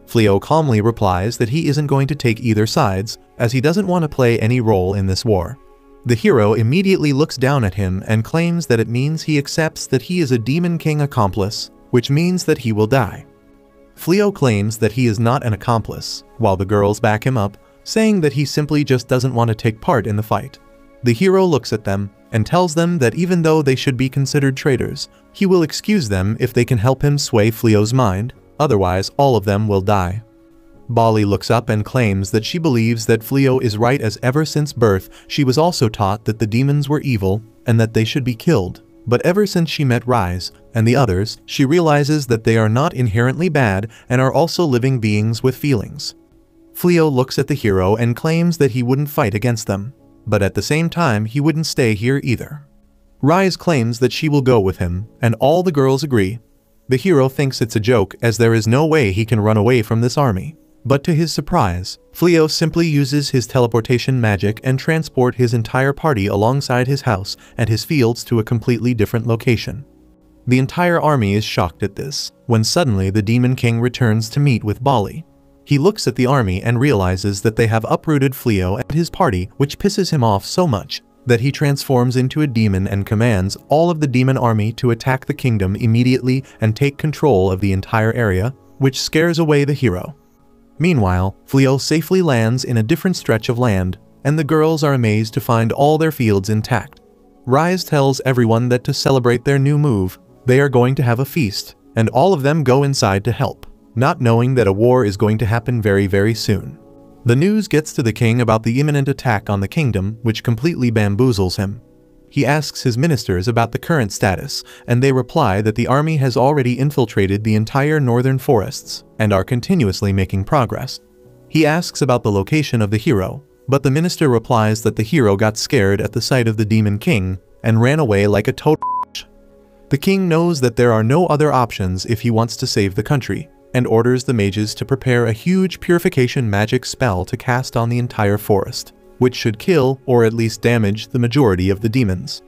Flio calmly replies that he isn't going to take either sides, as he doesn't want to play any role in this war. The hero immediately looks down at him and claims that it means he accepts that he is a Demon King accomplice, which means that he will die. Flio claims that he is not an accomplice, while the girls back him up, saying that he simply just doesn't want to take part in the fight. The hero looks at them and tells them that even though they should be considered traitors, he will excuse them if they can help him sway Flio's mind, otherwise all of them will die. Bali looks up and claims that she believes that Flio is right, as ever since birth she was also taught that the demons were evil and that they should be killed. But ever since she met Rise and the others, she realizes that they are not inherently bad and are also living beings with feelings. Flio looks at the hero and claims that he wouldn't fight against them, but at the same time he wouldn't stay here either. Rise claims that she will go with him, and all the girls agree. The hero thinks it's a joke, as there is no way he can run away from this army. But to his surprise, Flio simply uses his teleportation magic and transport his entire party alongside his house and his fields to a completely different location. The entire army is shocked at this, when suddenly the Demon King returns to meet with Bali. He looks at the army and realizes that they have uprooted Flio and his party, which pisses him off so much that he transforms into a demon and commands all of the demon army to attack the kingdom immediately and take control of the entire area, which scares away the hero. Meanwhile, Flio safely lands in a different stretch of land, and the girls are amazed to find all their fields intact. Rise tells everyone that to celebrate their new move, they are going to have a feast, and all of them go inside to help, not knowing that a war is going to happen very soon. The news gets to the king about the imminent attack on the kingdom, which completely bamboozles him. He asks his ministers about the current status, and they reply that the army has already infiltrated the entire northern forests and are continuously making progress. He asks about the location of the hero, but the minister replies that the hero got scared at the sight of the Demon King and ran away like a total bitch. The king knows that there are no other options if he wants to save the country, and orders the mages to prepare a huge purification magic spell to cast on the entire forest, which should kill or at least damage the majority of the demons.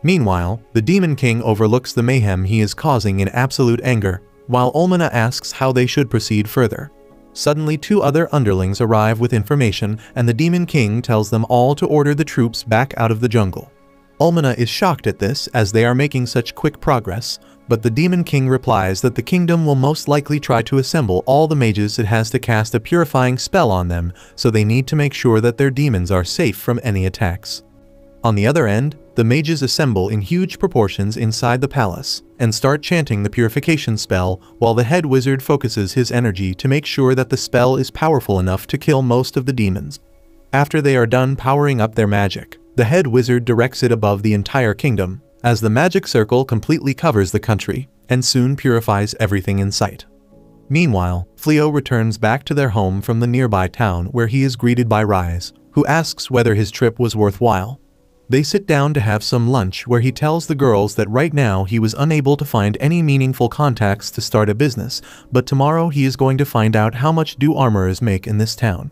Meanwhile, the Demon King overlooks the mayhem he is causing in absolute anger, while Olmana asks how they should proceed further. Suddenly 2 other underlings arrive with information, and the Demon King tells them all to order the troops back out of the jungle. Olmana is shocked at this, as they are making such quick progress, but the Demon King replies that the kingdom will most likely try to assemble all the mages it has to cast a purifying spell on them, so they need to make sure that their demons are safe from any attacks. On the other end, the mages assemble in huge proportions inside the palace and start chanting the purification spell, while the head wizard focuses his energy to make sure that the spell is powerful enough to kill most of the demons. After they are done powering up their magic, the head wizard directs it above the entire kingdom, as the magic circle completely covers the country and soon purifies everything in sight. Meanwhile, Flio returns back to their home from the nearby town, where he is greeted by Rise, who asks whether his trip was worthwhile. They sit down to have some lunch, where he tells the girls that right now he was unable to find any meaningful contacts to start a business, but tomorrow he is going to find out how much do armorers make in this town.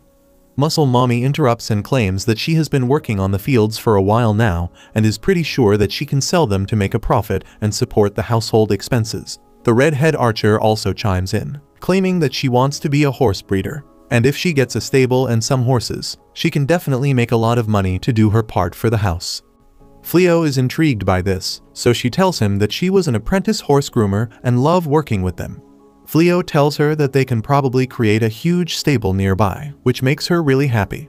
Muscle Mommy interrupts and claims that she has been working on the fields for a while now and is pretty sure that she can sell them to make a profit and support the household expenses. The redhead archer also chimes in, claiming that she wants to be a horse breeder, and if she gets a stable and some horses, she can definitely make a lot of money to do her part for the house. Flio is intrigued by this, so she tells him that she was an apprentice horse groomer and loved working with them. Flio tells her that they can probably create a huge stable nearby, which makes her really happy.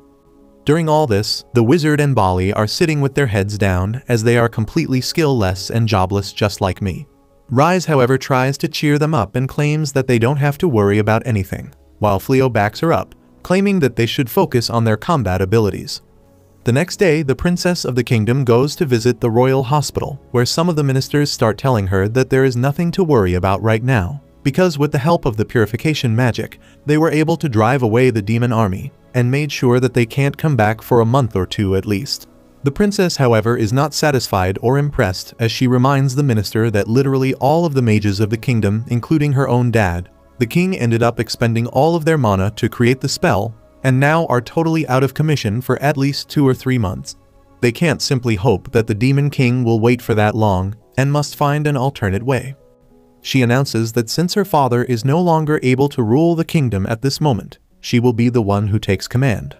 During all this, the wizard and Bali are sitting with their heads down, as they are completely skill-less and jobless just like me. Rise, however, tries to cheer them up and claims that they don't have to worry about anything, while Flio backs her up, claiming that they should focus on their combat abilities. The next day, the princess of the kingdom goes to visit the royal hospital, where some of the ministers start telling her that there is nothing to worry about right now, because with the help of the purification magic, they were able to drive away the demon army, and made sure that they can't come back for a month or two at least. The princess, however, is not satisfied or impressed, as she reminds the minister that literally all of the mages of the kingdom, including her own dad, the king, ended up expending all of their mana to create the spell, and now are totally out of commission for at least 2 or 3 months. They can't simply hope that the Demon King will wait for that long, and must find an alternate way. She announces that since her father is no longer able to rule the kingdom at this moment, she will be the one who takes command.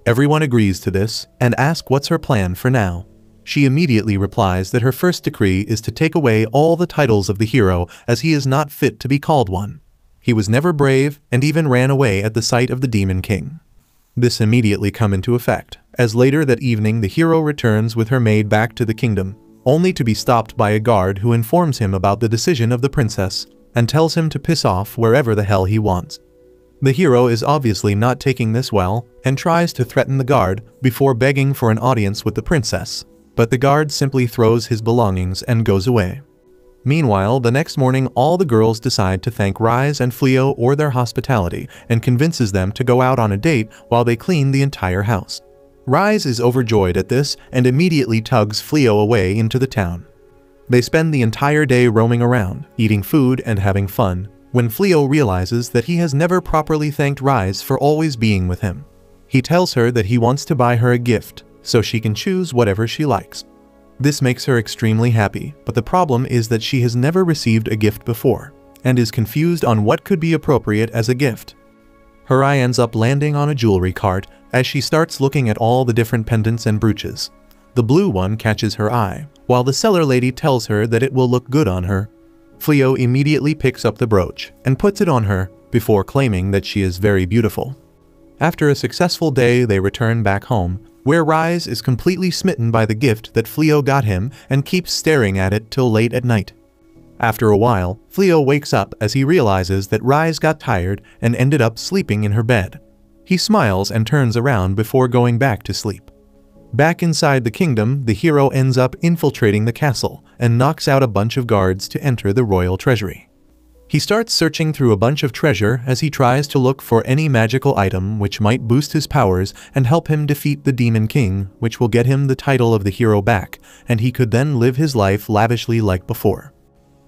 Everyone agrees to this, and asks what's her plan for now. She immediately replies that her first decree is to take away all the titles of the hero, as he is not fit to be called one. He was never brave, and even ran away at the sight of the Demon King. This immediately come into effect, as later that evening the hero returns with her maid back to the kingdom, only to be stopped by a guard who informs him about the decision of the princess, and tells him to piss off wherever the hell he wants. The hero is obviously not taking this well, and tries to threaten the guard before begging for an audience with the princess, but the guard simply throws his belongings and goes away. Meanwhile, the next morning all the girls decide to thank Rise and Flio for their hospitality, and convinces them to go out on a date while they clean the entire house. Rise is overjoyed at this and immediately tugs Flio away into the town. They spend the entire day roaming around, eating food and having fun, when Flio realizes that he has never properly thanked Rise for always being with him. He tells her that he wants to buy her a gift, so she can choose whatever she likes. This makes her extremely happy, but the problem is that she has never received a gift before, and is confused on what could be appropriate as a gift. Her eye ends up landing on a jewelry cart as she starts looking at all the different pendants and brooches. The blue one catches her eye, while the seller lady tells her that it will look good on her. Flio immediately picks up the brooch and puts it on her, before claiming that she is very beautiful. After a successful day, they return back home, where Rise is completely smitten by the gift that Flio got him and keeps staring at it till late at night. After a while, Flio wakes up as he realizes that Rise got tired and ended up sleeping in her bed. He smiles and turns around before going back to sleep. Back inside the kingdom, the hero ends up infiltrating the castle and knocks out a bunch of guards to enter the royal treasury. He starts searching through a bunch of treasure as he tries to look for any magical item which might boost his powers and help him defeat the Demon King, which will get him the title of the hero back, and he could then live his life lavishly like before.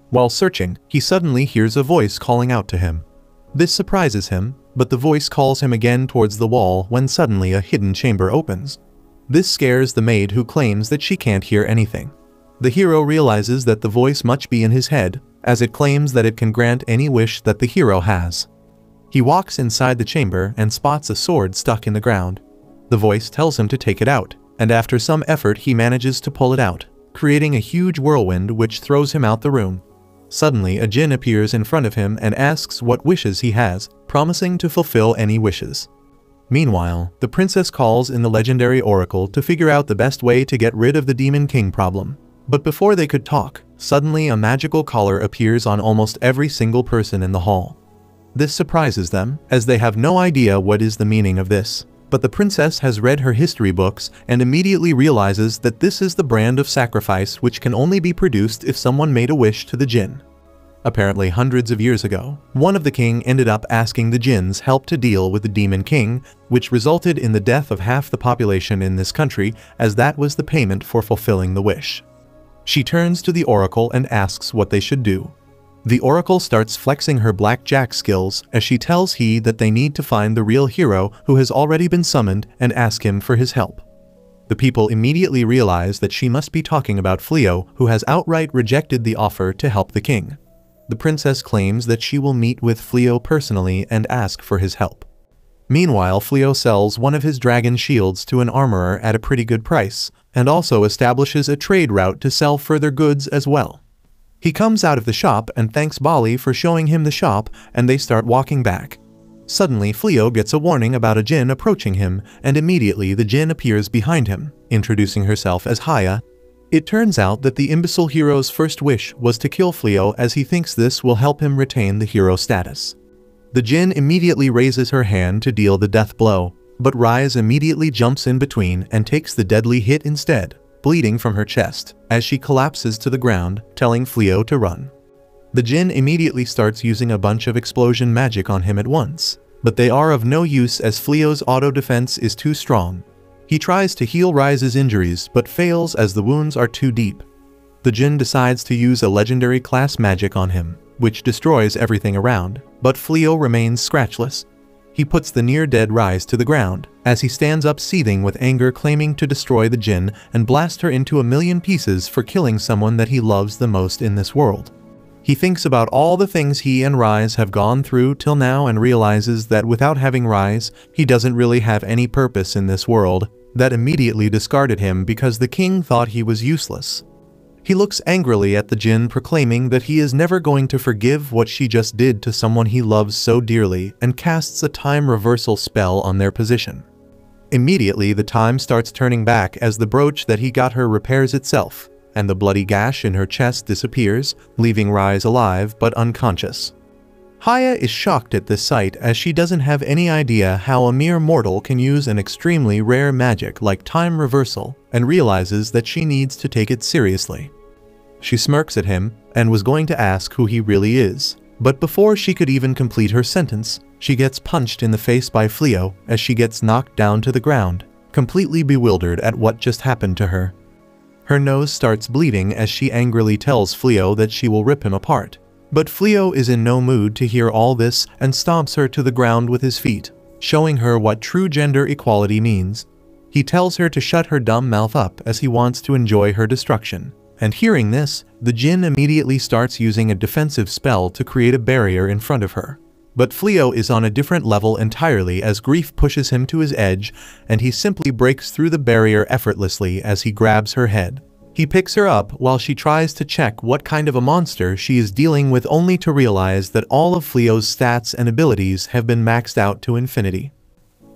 While searching, he suddenly hears a voice calling out to him. This surprises him, but the voice calls him again towards the wall when suddenly a hidden chamber opens. This scares the maid, who claims that she can't hear anything. The hero realizes that the voice must be in his head, as it claims that it can grant any wish that the hero has. He walks inside the chamber and spots a sword stuck in the ground. The voice tells him to take it out, and after some effort he manages to pull it out, creating a huge whirlwind which throws him out the room. Suddenly a djinn appears in front of him and asks what wishes he has, promising to fulfill any wishes. Meanwhile, the princess calls in the legendary oracle to figure out the best way to get rid of the Demon King problem. But before they could talk, suddenly a magical collar appears on almost every single person in the hall. This surprises them, as they have no idea what is the meaning of this. But the princess has read her history books and immediately realizes that this is the brand of sacrifice which can only be produced if someone made a wish to the jinn. Apparently hundreds of years ago, one of the king ended up asking the jinns help to deal with the Demon King, which resulted in the death of half the population in this country, as that was the payment for fulfilling the wish. She turns to the oracle and asks what they should do. The oracle starts flexing her blackjack skills as she tells he that they need to find the real hero who has already been summoned and ask him for his help. The people immediately realize that she must be talking about Flio, who has outright rejected the offer to help the king. The princess claims that she will meet with Flio personally and ask for his help. Meanwhile, Flio sells one of his dragon shields to an armorer at a pretty good price, and also establishes a trade route to sell further goods as well. He comes out of the shop and thanks Bali for showing him the shop, and they start walking back. Suddenly, Flio gets a warning about a jinn approaching him, and immediately the jinn appears behind him, introducing herself as Haya. It turns out that the imbecile hero's first wish was to kill Flio, as he thinks this will help him retain the hero status. The jinn immediately raises her hand to deal the death blow, But Rise immediately jumps in between and takes the deadly hit instead, bleeding from her chest, as she collapses to the ground, telling Flio to run. The Jinn immediately starts using a bunch of explosion magic on him at once, but they are of no use as Flio's auto defense is too strong. He tries to heal Rise's injuries but fails as the wounds are too deep. The Jinn decides to use a legendary class magic on him, which destroys everything around, but Flio remains scratchless. He puts the near-dead Rise to the ground, as he stands up seething with anger, claiming to destroy the Jinn and blast her into a million pieces for killing someone that he loves the most in this world. He thinks about all the things he and Rise have gone through till now and realizes that without having Rise, he doesn't really have any purpose in this world, that immediately discarded him because the king thought he was useless. He looks angrily at the Jinn, proclaiming that he is never going to forgive what she just did to someone he loves so dearly, and casts a time reversal spell on their position. Immediately the time starts turning back as the brooch that he got her repairs itself, and the bloody gash in her chest disappears, leaving Rise alive but unconscious. Haya is shocked at this sight as she doesn't have any idea how a mere mortal can use an extremely rare magic like time reversal, and realizes that she needs to take it seriously. She smirks at him and was going to ask who he really is, but before she could even complete her sentence, she gets punched in the face by Flio as she gets knocked down to the ground, completely bewildered at what just happened to her. Her nose starts bleeding as she angrily tells Flio that she will rip him apart. But Flio is in no mood to hear all this and stomps her to the ground with his feet, showing her what true gender equality means. He tells her to shut her dumb mouth up as he wants to enjoy her destruction. And hearing this, the Jinn immediately starts using a defensive spell to create a barrier in front of her. But Flio is on a different level entirely as grief pushes him to his edge, and he simply breaks through the barrier effortlessly as he grabs her head. He picks her up while she tries to check what kind of a monster she is dealing with, only to realize that all of Flio's stats and abilities have been maxed out to infinity.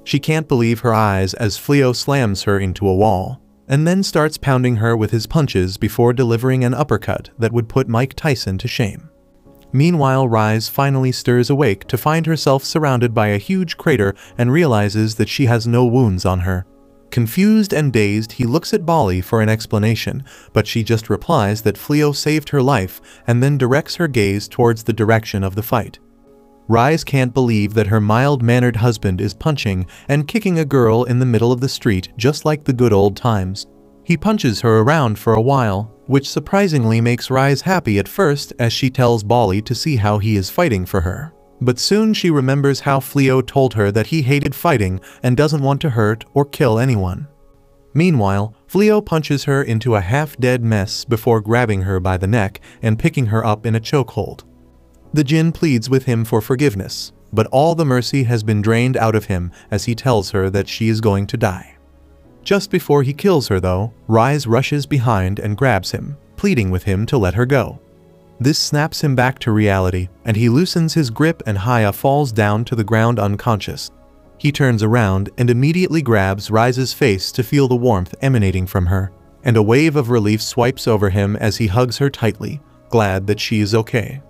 She can't believe her eyes as Flio slams her into a wall, and then starts pounding her with his punches before delivering an uppercut that would put Mike Tyson to shame. Meanwhile, Rise finally stirs awake to find herself surrounded by a huge crater and realizes that she has no wounds on her. Confused and dazed, he looks at Bali for an explanation, but she just replies that Flio saved her life and then directs her gaze towards the direction of the fight. Rise can't believe that her mild-mannered husband is punching and kicking a girl in the middle of the street just like the good old times. He punches her around for a while, which surprisingly makes Rise happy at first as she tells Bali to see how he is fighting for her. But soon she remembers how Flio told her that he hated fighting and doesn't want to hurt or kill anyone. Meanwhile, Flio punches her into a half-dead mess before grabbing her by the neck and picking her up in a chokehold. The Jinn pleads with him for forgiveness, but all the mercy has been drained out of him as he tells her that she is going to die. Just before he kills her though, Rise rushes behind and grabs him, pleading with him to let her go. This snaps him back to reality, and he loosens his grip and Haya falls down to the ground unconscious. He turns around and immediately grabs Rise's face to feel the warmth emanating from her, and a wave of relief swipes over him as he hugs her tightly, glad that she is okay.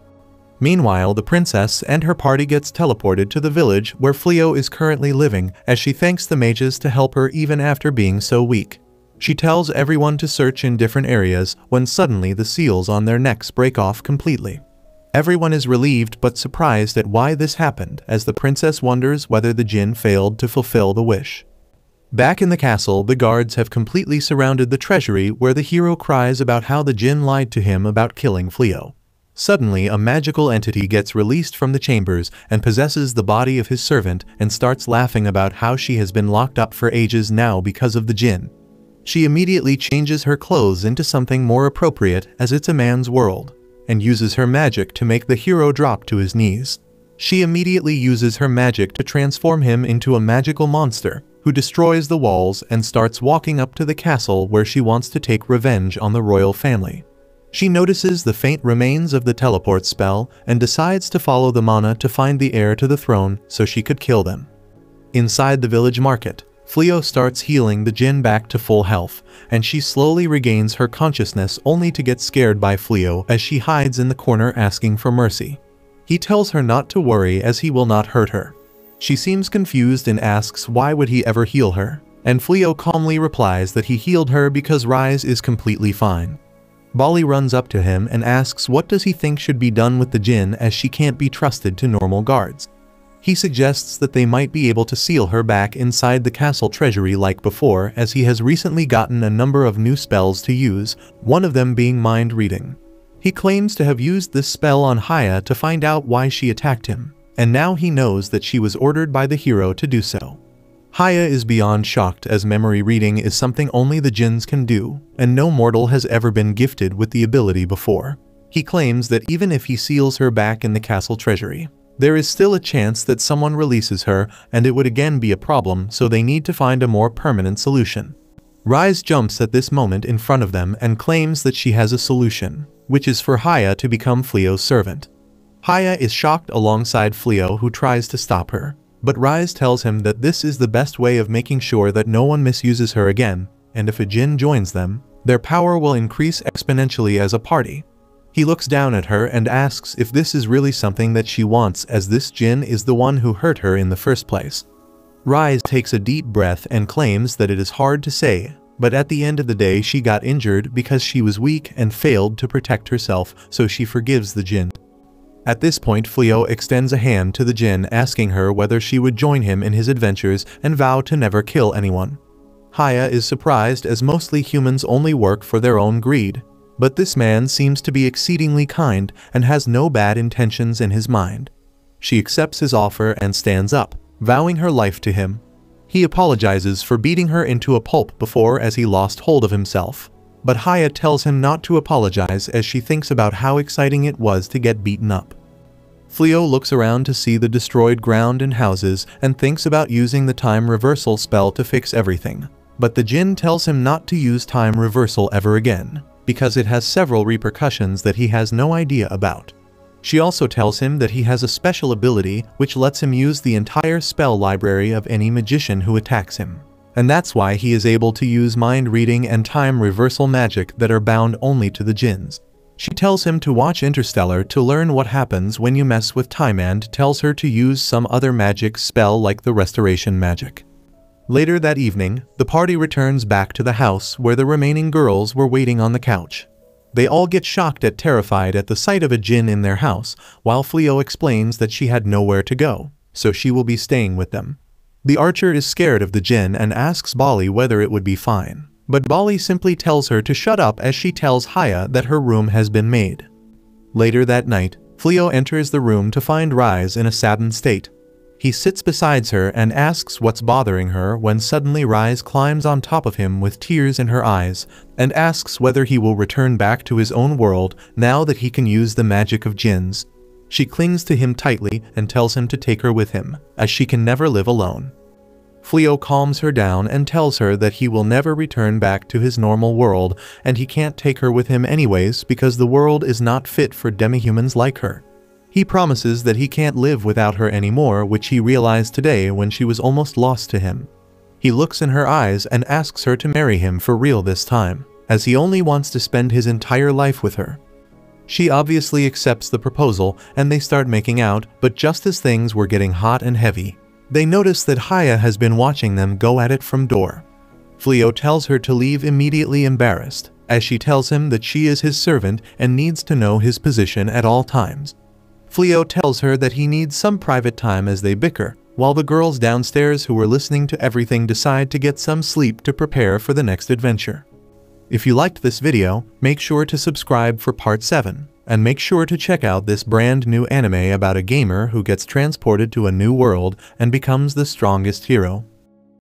Meanwhile, the princess and her party gets teleported to the village where Flio is currently living as she thanks the mages to help her even after being so weak. She tells everyone to search in different areas when suddenly the seals on their necks break off completely. Everyone is relieved but surprised at why this happened as the princess wonders whether the Jinn failed to fulfill the wish. Back in the castle, the guards have completely surrounded the treasury where the hero cries about how the Jinn lied to him about killing Flio. Suddenly, a magical entity gets released from the chambers and possesses the body of his servant and starts laughing about how she has been locked up for ages now because of the Jinn. She immediately changes her clothes into something more appropriate as it's a man's world, and uses her magic to make the hero drop to his knees. She immediately uses her magic to transform him into a magical monster, who destroys the walls and starts walking up to the castle where she wants to take revenge on the royal family. She notices the faint remains of the teleport spell and decides to follow the mana to find the heir to the throne so she could kill them. Inside the village market, Flio starts healing the Jinn back to full health, and she slowly regains her consciousness only to get scared by Flio as she hides in the corner asking for mercy. He tells her not to worry as he will not hurt her. She seems confused and asks why would he ever heal her, and Flio calmly replies that he healed her because Rise is completely fine. Bali runs up to him and asks what does he think should be done with the Jinn as she can't be trusted to normal guards. He suggests that they might be able to seal her back inside the castle treasury like before, as he has recently gotten a number of new spells to use, one of them being mind reading. He claims to have used this spell on Haya to find out why she attacked him, and now he knows that she was ordered by the hero to do so. Haya is beyond shocked, as memory reading is something only the jinns can do, and no mortal has ever been gifted with the ability before. He claims that even if he seals her back in the castle treasury, there is still a chance that someone releases her, and it would again be a problem, so they need to find a more permanent solution. Rise jumps at this moment in front of them and claims that she has a solution, which is for Haya to become Flio's servant. Haya is shocked alongside Flio, who tries to stop her, but Rise tells him that this is the best way of making sure that no one misuses her again, and if a jinn joins them, their power will increase exponentially as a party. He looks down at her and asks if this is really something that she wants, as this jinn is the one who hurt her in the first place. Rise takes a deep breath and claims that it is hard to say, but at the end of the day she got injured because she was weak and failed to protect herself, so she forgives the jinn. At this point, Flio extends a hand to the jinn, asking her whether she would join him in his adventures and vow to never kill anyone. Haya is surprised, as mostly humans only work for their own greed, but this man seems to be exceedingly kind and has no bad intentions in his mind. She accepts his offer and stands up, vowing her life to him. He apologizes for beating her into a pulp before, as he lost hold of himself, but Haya tells him not to apologize, as she thinks about how exciting it was to get beaten up. Flio looks around to see the destroyed ground and houses and thinks about using the time reversal spell to fix everything, but the jinn tells him not to use time reversal ever again, because it has several repercussions that he has no idea about. She also tells him that he has a special ability which lets him use the entire spell library of any magician who attacks him, and that's why he is able to use mind reading and time reversal magic that are bound only to the jinns. She tells him to watch Interstellar to learn what happens when you mess with time, and tells her to use some other magic spell like the restoration magic. Later that evening, the party returns back to the house where the remaining girls were waiting on the couch. They all get shocked and terrified at the sight of a jinn in their house, while Flio explains that she had nowhere to go, so she will be staying with them. The archer is scared of the jinn and asks Bali whether it would be fine, but Bali simply tells her to shut up, as she tells Haya that her room has been made. Later that night, Flio enters the room to find Rise in a saddened state. He sits beside her and asks what's bothering her, when suddenly Rise climbs on top of him with tears in her eyes and asks whether he will return back to his own world now that he can use the magic of jinns. She clings to him tightly and tells him to take her with him, as she can never live alone. Flio calms her down and tells her that he will never return back to his normal world, and he can't take her with him anyways because the world is not fit for demi-humans like her. He promises that he can't live without her anymore, which he realized today when she was almost lost to him. He looks in her eyes and asks her to marry him for real this time, as he only wants to spend his entire life with her. She obviously accepts the proposal and they start making out, but just as things were getting hot and heavy, they notice that Haya has been watching them go at it from door. Flio tells her to leave immediately, embarrassed, as she tells him that she is his servant and needs to know his position at all times. Flio tells her that he needs some private time as they bicker, while the girls downstairs who were listening to everything decide to get some sleep to prepare for the next adventure. If you liked this video, make sure to subscribe for part 7, and make sure to check out this brand new anime about a gamer who gets transported to a new world and becomes the strongest hero.